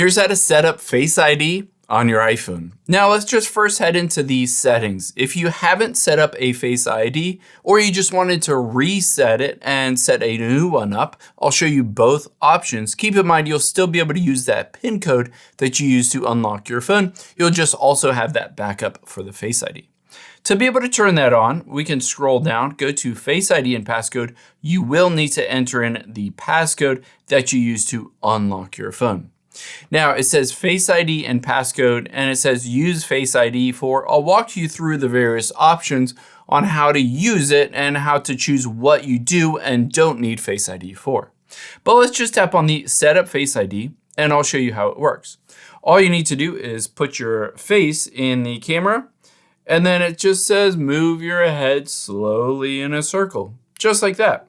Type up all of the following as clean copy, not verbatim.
Here's how to set up Face ID on your iPhone. Now let's just first head into these settings. If you haven't set up a Face ID or you just wanted to reset it and set a new one up, I'll show you both options. Keep in mind, you'll still be able to use that PIN code that you use to unlock your phone. You'll just also have that backup for the Face ID. To be able to turn that on, we can scroll down, go to Face ID and passcode. You will need to enter in the passcode that you use to unlock your phone. Now it says Face ID and passcode, and it says use Face ID for. I'll walk you through the various options on how to use it and how to choose what you do and don't need Face ID for. But let's just tap on the Setup Face ID and I'll show you how it works. All you need to do is put your face in the camera, and then it just says move your head slowly in a circle, just like that.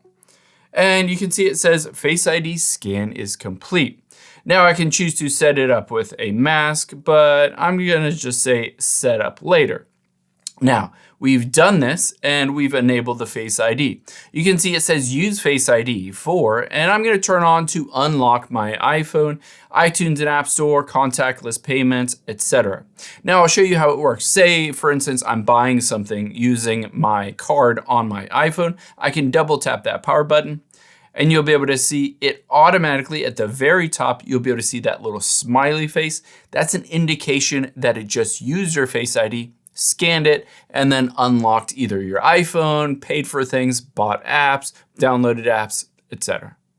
And you can see it says Face ID scan is complete. Now I can choose to set it up with a mask, but I'm gonna just say set up later. Now, we've done this and we've enabled the Face ID. You can see it says use Face ID for, and I'm gonna turn on to unlock my iPhone, iTunes and App Store, contactless payments, etc. Now I'll show you how it works. Say, for instance, I'm buying something using my card on my iPhone. I can double tap that power button, and you'll be able to see it automatically at the very top. You'll be able to see that little smiley face. That's an indication that it just used your Face ID, scanned it, and then unlocked either your iPhone, paid for things, bought apps, downloaded apps, etc.